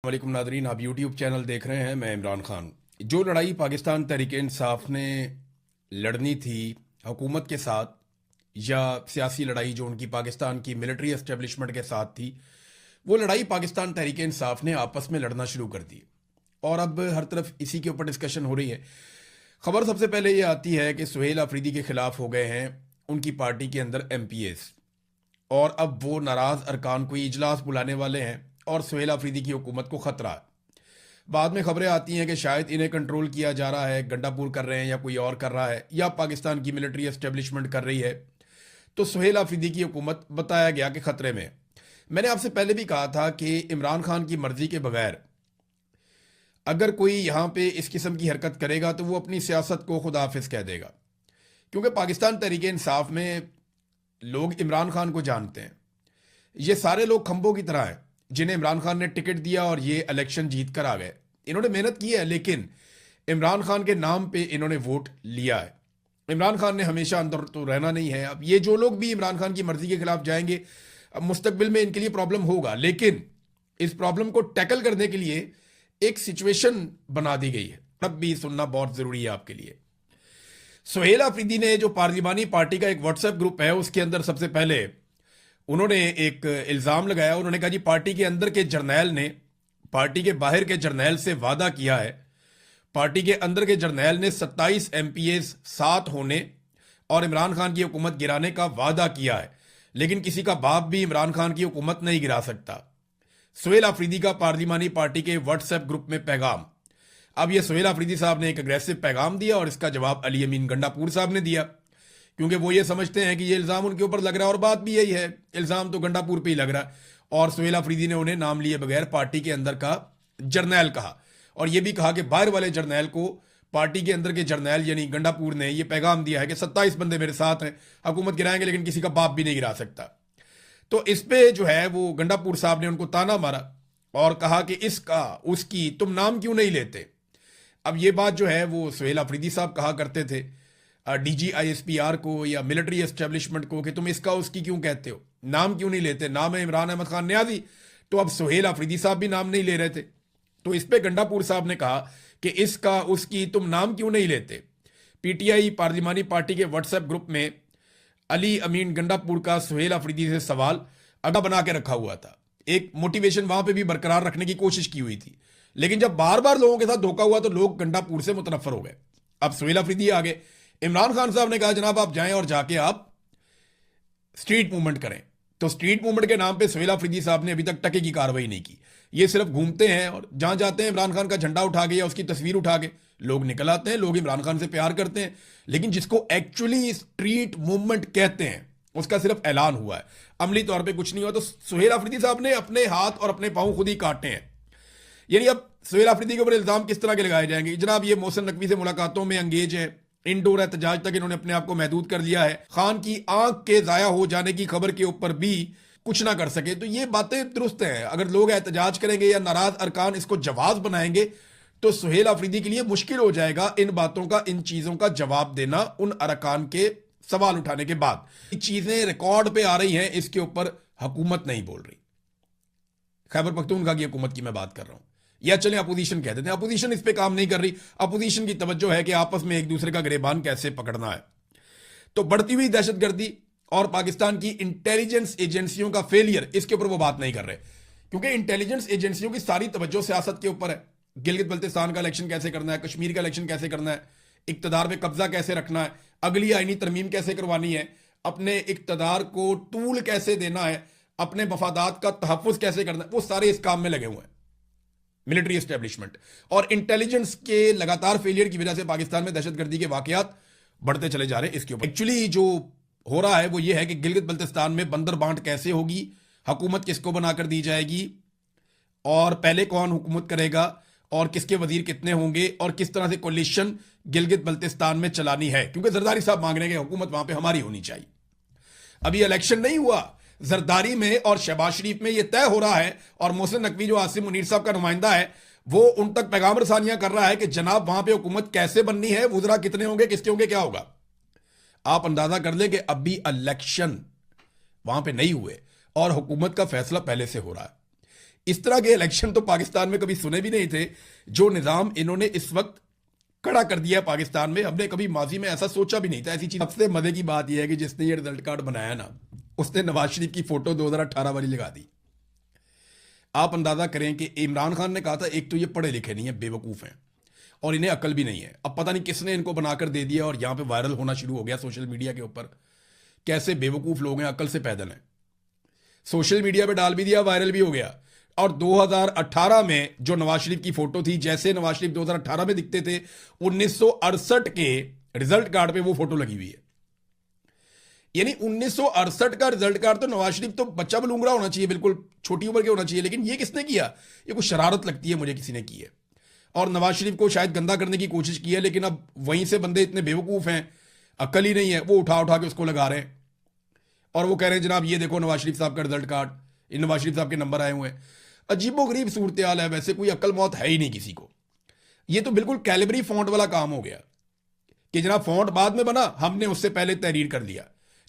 वालेकुम नादरीन, आप YouTube channel देख रहे हैं। मैं इमरान खान। जो लड़ाई पाकिस्तान तहरीक इंसाफ ने लड़नी थी हुकूमत के साथ, या सियासी लड़ाई जो उनकी पाकिस्तान की मिलिट्री एस्टेब्लिशमेंट के साथ थी, वो लड़ाई पाकिस्तान तहरीक इंसाफ ने आपस में लड़ना शुरू कर दी और अब हर तरफ इसी के ऊपर डिस्कशन हो रही है। खबर सबसे पहले ये आती है कि सुहेल अफरीदी के खिलाफ हो गए हैं उनकी पार्टी के अंदर MPs, और अब वो नाराज अरकान कोई इजलास बुलाने वाले हैं और सुहेल अफरीदी की हुकूमत को खतरा है। बाद में खबरें आती हैं कि शायद इन्हें कंट्रोल किया जा रहा है, गंडापुर कर रहे हैं या कोई और कर रहा है, या पाकिस्तान की मिलिट्री एस्टेब्लिशमेंट कर रही है। तो सुहेल अफरीदी की हुकूमत बताया गया कि खतरे में। मैंने आपसे पहले भी कहा था कि इमरान खान की मर्जी के बगैर अगर कोई यहाँ पे इस किस्म की हरकत करेगा तो वो अपनी सियासत को खुदा हाफिज कह देगा, क्योंकि पाकिस्तान तहरीक इंसाफ में लोग इमरान खान को जानते हैं। ये सारे लोग खंभों की तरह हैं जिन्हें इमरान खान ने टिकट दिया और ये इलेक्शन जीत कर आ गए। इन्होंने मेहनत की है, लेकिन इमरान खान के नाम पे इन्होंने वोट लिया है। इमरान खान ने हमेशा अंदर तो रहना नहीं है। अब ये जो लोग भी इमरान खान की मर्जी के खिलाफ जाएंगे, अब मुस्तकबिल में इनके लिए प्रॉब्लम होगा, लेकिन इस प्रॉब्लम को टैकल करने के लिए एक सिचुएशन बना दी गई है। अब भी सुनना बहुत जरूरी है आपके लिए। सुहेल अफरीदी ने जो पार्लिमानी पार्टी का एक व्हाट्सएप ग्रुप है, उसके अंदर सबसे पहले उन्होंने एक इल्ज़ाम लगाया। उन्होंने कहा जी पार्टी के अंदर के जर्नैल ने पार्टी के बाहर के जर्नैल से वादा किया है। पार्टी के अंदर के जर्नैल ने 27 MPs साथ होने और इमरान खान की हुकूमत गिराने का वादा किया है, लेकिन किसी का बाप भी इमरान खान की हुकूमत नहीं गिरा सकता। सुहेल अफरीदी का पार्लिमानी पार्टी के व्हाट्सएप ग्रुप में पैगाम। अब ये सुहेल अफरीदी साहब ने एक अग्रेसिव पैगाम दिया और इसका जवाब अली अमीन गंडापुर साहब ने दिया, क्योंकि वो ये समझते हैं कि ये इल्ज़ाम उनके ऊपर लग रहा है, और बात भी यही है, इल्ज़ाम तो गंडापुर पे ही लग रहा है। और सुहेल अफरीदी ने उन्हें नाम लिए बगैर पार्टी के अंदर का जर्नैल कहा, और ये भी कहा कि बाहर वाले जर्नैल को पार्टी के अंदर के जर्नैल यानी गंडापुर ने यह पैगाम दिया है कि 27 बंदे मेरे साथ हैं, हुकूमत गिराएंगे, लेकिन किसी का बाप भी नहीं गिरा सकता। तो इस पे जो है वो गंडापुर साहब ने उनको ताना मारा और कहा कि इसका उसकी तुम नाम क्यों नहीं लेते। अब ये बात जो है वो सुहेल अफरीदी साहब कहा करते थे DGISPR को या मिलिट्री एस्टेब्लिशमेंट को कि तुम इसका उसकी क्यों कहते हो, नाम क्यों नहीं लेते। नाम है इमरान अहमद खान न्याजी, तो अब सुहेल अफरीदी साहब भी नाम नहीं ले रहे थे। तो इस पे गंडापुर साहब ने कहा कि इसका उसकी तुम नाम क्यों नहीं लेते। PTI पार्लिमानी पार्टी के व्हाट्सएप ग्रुप में अली अमीन गंडापुर का सुहेल अफरीदी से सवाल अड्डा बना के रखा हुआ था। एक मोटिवेशन वहां पे भी बरकरार रखने की कोशिश की हुई थी, लेकिन जब बार बार लोगों के साथ धोखा हुआ तो लोग गंडापुर से मुतनफर हो गए। अब सुहेल अफरीदी आ गए। इमरान खान साहब ने कहा जनाब आप जाएं और जाके आप स्ट्रीट मूवमेंट करें। तो स्ट्रीट मूवमेंट के नाम पे सुहेल अफरीदी साहब ने अभी तक टके की कार्रवाई नहीं की। ये सिर्फ घूमते हैं और जहां जाते हैं इमरान खान का झंडा उठा के या उसकी तस्वीर उठा के लोग निकल आते हैं। लोग इमरान खान से प्यार करते हैं, लेकिन जिसको एक्चुअली स्ट्रीट मूवमेंट कहते हैं उसका सिर्फ ऐलान हुआ है, अमली तौर पर कुछ नहीं हुआ। तो सुहेल अफरीदी साहब ने अपने हाथ और अपने पांव खुद ही काटे हैं। यानी अब सुहेल अफरीदी के ऊपर इल्जाम किस तरह के लगाए जाएंगे। जनाब ये मोहसिन नकवी से मुलाकातों में अंगेज है, इंडोर एहतजाज तक इन्होंने अपने आप को महदूद कर लिया है, खान की आंख के जाया हो जाने की खबर के ऊपर भी कुछ ना कर सके। तो ये बातें दुरुस्त हैं। अगर लोग एहतजाज करेंगे या नाराज अरकान इसको जवाब बनाएंगे तो सुहेल अफरीदी के लिए मुश्किल हो जाएगा इन बातों का, इन चीजों का जवाब देना उन अरकान के सवाल उठाने के बाद। चीजें रिकॉर्ड पे आ रही हैं, इसके ऊपर हुकूमत नहीं बोल रही। खैबर पख्तूनख्वा की हुकूमत की मैं बात कर रहा हूं, या चले अपोजिशन कहते थे, अपोजिशन इस पे काम नहीं कर रही। अपोजिशन की तवज्जो है कि आपस में एक दूसरे का गिरेबान कैसे पकड़ना है। तो बढ़ती हुई दहशतगर्दी और पाकिस्तान की इंटेलिजेंस एजेंसियों का फेलियर, इसके ऊपर वो बात नहीं कर रहे, क्योंकि इंटेलिजेंस एजेंसियों की सारी तवज्जो सियासत के ऊपर है। गिलगित बल्तिस्तान का इलेक्शन कैसे करना है, कश्मीर का इलेक्शन कैसे करना है, इक्तदार पे कब्जा कैसे रखना है, अगली आईनी तरमीम कैसे करवानी है, अपने इक्तदार को टूल कैसे देना है, अपने मफादात का तहफ़्फ़ुज़ कैसे करना है, वो सारे इस काम में लगे हुए हैं मिलिट्री एस्टेब्लिशमेंट। और इंटेलिजेंस के लगातार फेलियर की वजह से पाकिस्तान में दहशतगर्दी के वाकयात बढ़ते चले जा रहे हैं। इसके ऊपर एक्चुअली जो हो रहा है वो ये है कि गिलगित बल्तिस्तान में बंदर बांट कैसे होगी, हुकूमत किसको बनाकर दी जाएगी, और पहले कौन हुकूमत करेगा, और किसके वजीर कितने होंगे, और किस तरह से कोलिशन गिलगित बल्तिस्तान में चलानी है। क्योंकि जरदारी साहब मांग रहे हैं कि हुकूमत वहां पर हमारी होनी चाहिए। अभी इलेक्शन नहीं हुआ, जरदारी में और शहबाज शरीफ में यह तय हो रहा है, और मोहसिन नकवी जो आसिम मुनीर साहब का नुमाइंदा है वो उन तक पैगाम रसानियां कर रहा है कि जनाब वहां पे हुकूमत कैसे बननी है, वुज़रा कितने होंगे, किसके होंगे, क्या होगा। आप अंदाजा कर ले कि अभी इलेक्शन वहां पे नहीं हुए और हुकूमत का फैसला पहले से हो रहा है। इस तरह के इलेक्शन तो पाकिस्तान में कभी सुने भी नहीं थे। जो निज़ाम इन्होंने इस वक्त खड़ा कर दिया पाकिस्तान में, हमने कभी माजी में ऐसा सोचा भी नहीं था। ऐसी चीज सबसे मजे की बात यह है कि जिसने ये रिजल्ट कार्ड बनाया ना, उसने नवाज शरीफ की फोटो 2018 वाली लगा दी। आप अंदाजा करें कि इमरान खान ने कहा था एक तो ये पढ़े लिखे नहीं है, बेवकूफ हैं और इन्हें अकल भी नहीं है। अब पता नहीं किसने इनको बनाकर दे दिया और यहां पे वायरल होना शुरू हो गया सोशल मीडिया के ऊपर। कैसे बेवकूफ लोग हैं, अकल से पैदल हैं। सोशल मीडिया पे डाल भी दिया, वायरल भी हो गया। और 2018 में जो नवाज शरीफ की फोटो थी, जैसे नवाज शरीफ 2018 में दिखते थे, 1968 के रिजल्ट कार्ड पे वो फोटो लगी हुई है। यानी 1968 का रिजल्ट कार्ड तो नवाज शरीफ तो बच्चा बलूंगड़ा होना चाहिए, बिल्कुल छोटी उम्र के होना चाहिए, लेकिन ये किसने किया? ये कुछ शरारत लगती है मुझे, किसी ने की है। और नवाज शरीफ को शायद गंदा करने की कोशिश की है, लेकिन अब वहीं से बंदे इतने बेवकूफ हैं, अकल ही नहीं है, वो उठा उठा के उसको लगा रहे हैं और वो कह रहे हैं जनाब ये देखो नवाज शरीफ साहब का रिजल्ट कार्ड, इन नवाज शरीफ साहब के नंबर आए हुए हैं। अजीबो गरीब सूरत हाल है। वैसे कोई अकल मौत है ही नहीं किसी को। ये तो बिल्कुल कैलिबरी फॉन्ट वाला काम हो गया कि जनाब फॉन्ट बाद में बना, हमने उससे पहले तहरीर कर दिया।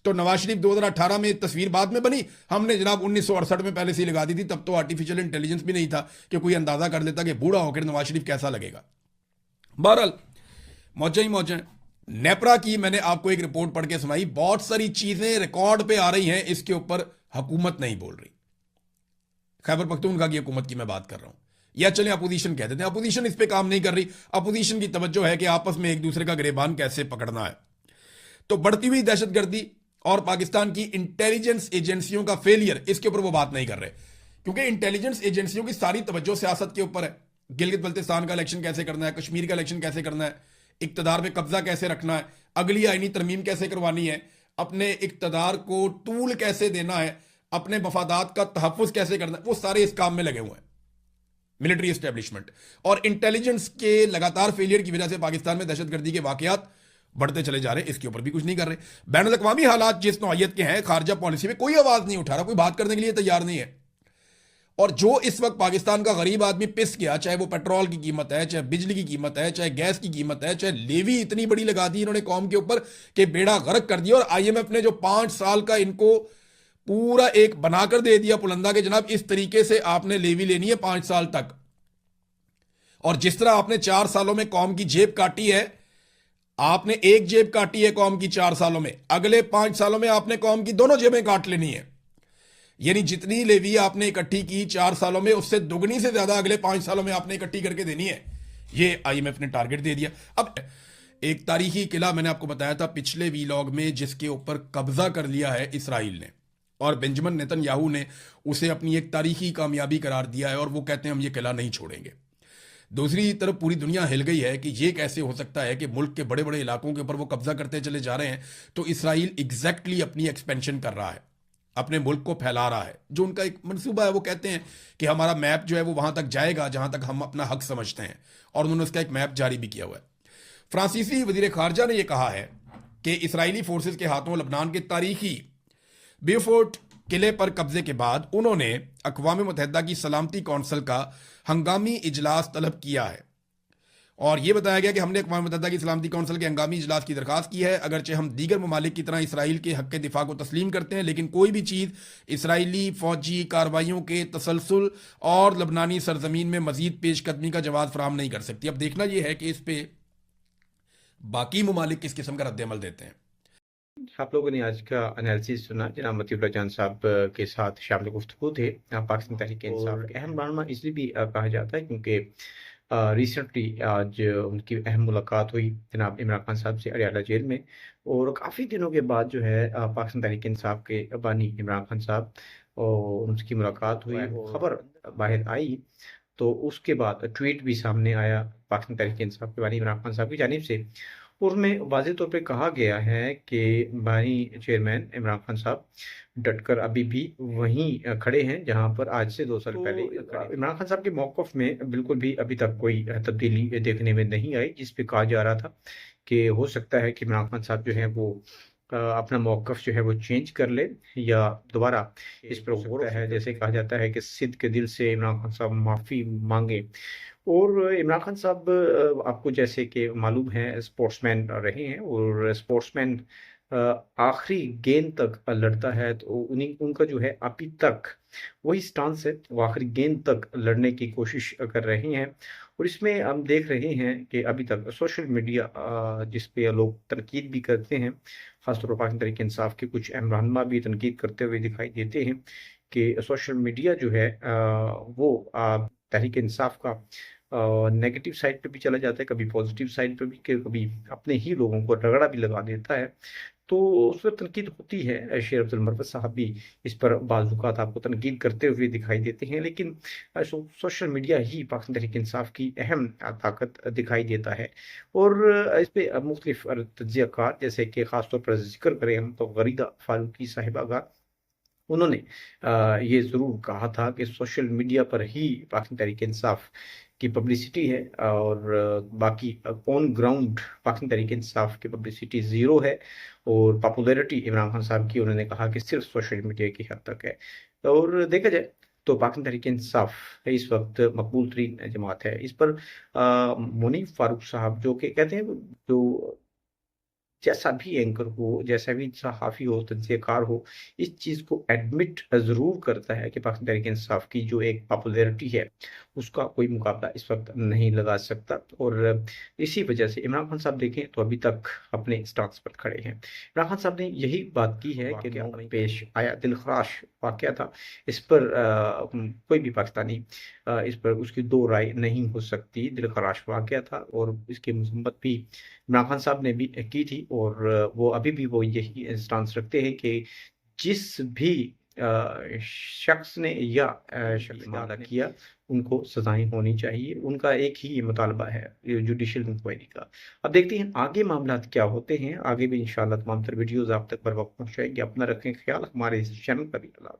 तो नवाज शरीफ 2018 में तस्वीर बाद में बनी, हमने जनाब 1968 में पहले से लगा दी थी। तब तो आर्टिफिशियल इंटेलिजेंस भी नहीं था कि कोई अंदाजा कर लेता कि बूढ़ा होकर नवाज शरीफ कैसा लगेगा। बहरहाल मौजा ही मौजा। नेपरा की मैंने आपको एक रिपोर्ट पढ़ के सुनाई, बहुत सारी चीजें रिकॉर्ड पे आ रही हैं, इसके ऊपर हुकूमत नहीं बोल रही। खैबर पख्तूनख्वा की हुकूमत की मैं बात कर रहा हूं, या चले अपोजिशन कह देते हैं। अपोजिशन इस पे काम नहीं कर रही। अपोजिशन की तवज्जो है कि आपस में एक दूसरे का गिरेबान कैसे पकड़ना है। तो बढ़ती हुई दहशतगर्दी और पाकिस्तान की इंटेलिजेंस एजेंसियों का फेलियर, इसके ऊपर वो बात नहीं कर रहे, क्योंकि इंटेलिजेंस एजेंसियों की सारी तवज्जो सियासत के ऊपर है। गिलगित बल्तिस्तान का इलेक्शन कैसे करना है, कश्मीर का इलेक्शन कैसे करना है, इक्तदार पे कब्जा कैसे रखना है, अगली आईनी तरमीम कैसे करवानी है, अपने इक्तदार को टूल कैसे देना है, अपने मफादात का तहफ़्फ़ुज़ कैसे करना है, वो सारे इस काम में लगे हुए हैं मिलिट्री एस्टेब्लिशमेंट। और इंटेलिजेंस के लगातार फेलियर की वजह से पाकिस्तान में दहशतगर्दी के वाकयात बढ़ते चले जा रहे हैं। इसके ऊपर भी कुछ नहीं कर रहे। बैनुल अक़वामी हालात जिस नौइयत के हैं, खारजा पॉलिसी में कोई आवाज़ नहीं उठा रहा, कोई बात करने के लिए तैयार नहीं है। और जो इस वक्त पाकिस्तान का गरीब आदमी पिस गया, चाहे वो पेट्रोल की कीमत है, चाहे बिजली की कीमत है, चाहे गैस की कीमत है, चाहे लेवी इतनी बड़ी लगा दी इन्होंने कौम के ऊपर कि बेड़ा गर्क कर दिया। और IMF ने जो 5 साल का इनको पूरा एक बनाकर दे दिया पुलंदा के, जनाब इस तरीके से आपने लेवी लेनी है 5 साल तक। और जिस तरह आपने 4 सालों में कौम की जेब काटी है, आपने एक जेब काटी है कौम की 4 सालों में, अगले 5 सालों में आपने कौम की दोनों जेबें काट लेनी है। यानी जितनी लेवी आपने इकट्ठी की 4 सालों में, उससे दुगनी से ज्यादा अगले 5 सालों में आपने इकट्ठी करके देनी है। ये IMF ने टारगेट दे दिया। अब एक तारीखी किला मैंने आपको बताया था पिछले वीलॉग में, जिसके ऊपर कब्जा कर लिया है इसराइल ने, और बेंजामिन नेतन्याहू ने उसे अपनी एक तारीखी कामयाबी करार दिया है और वो कहते हैं हम ये किला नहीं छोड़ेंगे। दूसरी तरफ पूरी दुनिया हिल गई है कि ये कैसे हो सकता है कि मुल्क के बड़े बड़े इलाकों के ऊपर वो कब्जा करते चले जा रहे हैं। तो इसराइल एग्जैक्टली अपनी एक्सपेंशन कर रहा है, अपने मुल्क को फैला रहा है। जो उनका एक मंसूबा है, वो कहते हैं कि हमारा मैप जो है वो वहां तक जाएगा जहां तक हम अपना हक समझते हैं, और उन्होंने उसका एक मैप जारी भी किया हुआ है। फ्रांसीसी वजीर खारजा ने यह कहा है कि इसराइली फोर्सेस के हाथों लबनान के तारीखी बेफोर्ट किले पर कब्जे के बाद उन्होंने अक़वाम मुत्तहिदा की सलामती कौंसिल का हंगामी इजलास तलब किया है। और यह बताया गया कि हमने अक़वाम मुत्तहिदा की सलामती कौंसिल के हंगामी इजलास की दरखास्त की है। अगरचे हम दीगर ममालिक की तरह इसराइल के हक़ दिफा को तस्लीम करते हैं, लेकिन कोई भी चीज़ इसराइली फ़ौजी कार्रवाइयों के तसलसल और लबनानी सरजमीन में मजीद पेशकदमी का जवाब फराहम नहीं कर सकती। अब देखना यह है कि इस पर बाकी ममालिक किस किस्म का रद्द अमल देते हैं। आप लोगों ने आज का एनालिसिस सुना। जनाब मतीउर जान साहब के साथ शामिल गुफ्तगू थे। पाकिस्तान तहरीक इंसाफ के अहम रहनुमा इसलिए भी कहा जाता है क्योंकि रिसेंटली आज उनकी अहम मुलाकात हुई जनाब इमरान खान साहब से अडयाला जेल में, और काफ़ी दिनों के बाद जो है पाकिस्तान तहरीक इंसाफ के बानी इमरान खान साहब और उनकी मुलाकात हुई, खबर बाहर आई। तो उसके बाद ट्वीट भी सामने आया पाकिस्तान तहरीक इंसाफ के बानी इमरान खान साहब की जानिब से। उसमें वाज़ेह तौर पे कहा गया है कि बानी चेयरमैन इमरान खान साहब डटकर अभी भी वहीं खड़े हैं जहां पर आज से 2 साल पहले इमरान खान साहब के मौक़िफ़ में बिल्कुल भी अभी तक कोई तब्दीली देखने में नहीं आई, जिस पे कहा जा रहा था कि हो सकता है कि इमरान खान साहब जो है वो अपना मौक़िफ़ जो है वो चेंज कर ले या दोबारा इस पर गौर है। जैसे कहा जाता है कि सिद्ध के दिल से इमरान खान साहब माफ़ी मांगे। और इमरान खान साहब आपको जैसे कि मालूम है स्पोर्ट्समैन रहे हैं, और स्पोर्ट्समैन आखिरी गेंद तक लड़ता है, तो उन्हीं उनका जो है अभी तक वही स्टांस है, वो आखिरी गेंद तक लड़ने की कोशिश कर रहे हैं। और इसमें हम देख रहे हैं कि अभी तक सोशल मीडिया जिस पे लोग तनकीद भी करते हैं, खासतौर पर पाकिस्तान तहरीक इंसाफ के कुछ अहम रहनुमा भी तनकीद करते हुए दिखाई देते हैं कि सोशल मीडिया जो है वो तहरीक इंसाफ का नेगेटिव साइड पे भी चला जाता है, कभी पॉजिटिव साइड पे भी, कि कभी अपने ही लोगों को रगड़ा भी लगा देता है। तो उस पर तनकीद होती है। शेर अब्दुल मरवत साहब भी इस पर बाज़ औक़ात आपको तनकीद करते हुए दिखाई देते हैं, लेकिन सोशल मीडिया ही पाकिस्तान तहरीक इंसाफ की अहम ताकत दिखाई देता है। और इस पे मुख्तलिफ तज्ज़ियाकार, जैसे कि ख़ास तौर पर ज़िक्र करें हम तो गरीदा फ़ारूकी साहिबा का, उन्होंने ये ज़रूर कहा था कि सोशल मीडिया पर ही पाकिस्तान तहरीक इंसाफ की पब्लिसिटी है, और बाकी ऑन ग्राउंड पाकिस्तान तहरीक इंसाफ की पब्लिसिटी ज़ीरो है। और पॉपुलैरिटी इमरान खान साहब की, उन्होंने कहा कि सिर्फ सोशल मीडिया की हद तक है। और देखा जाए तो पाकिस्तान तहरीक इंसाफ इस वक्त मकबूल तरीन जमात है। इस पर मुनीफ फारूक साहब, जो कि कहते हैं, जो जैसा भी एंकर हो, जैसा भी सहाफ़ी हो, तज्ज़ियाकार हो, इस चीज़ को एडमिट ज़रूर करता है कि पाकिस्तान तहरीक इंसाफ की जो एक पॉपुलैरिटी है, उसका कोई मुकाबला इस वक़्त नहीं लगा सकता। और इसी वजह से इमरान खान साहब देखें तो अभी तक अपने स्टांस पर खड़े हैं। इमरान खान साहब ने यही बात की है कि नौ में पेश आया दिलखराश वाक़या था, इस पर कोई भी पाकिस्तानी इस पर उसकी दो राय नहीं हो सकती। दिलखराश वाक़या था और इसकी मज़म्मत भी इमरान खान साहब ने भी की थी, और वो अभी भी वो यही स्टांस रखते हैं कि जिस भी शख्स ने या शख्स ने हमला किया, उनको सज़ाएँ होनी चाहिए। उनका एक ही मुतालबा है जुडिशियल इंक्वायरी का। अब देखते हैं आगे मामलात क्या होते हैं। आगे भी इंशाअल्लाह तमाम तर वीडियोज़ आप तक बर वक़्त पहुँचाएँगे। अपना रखें ख़्याल, हमारे इस चैनल का भी अल्लाह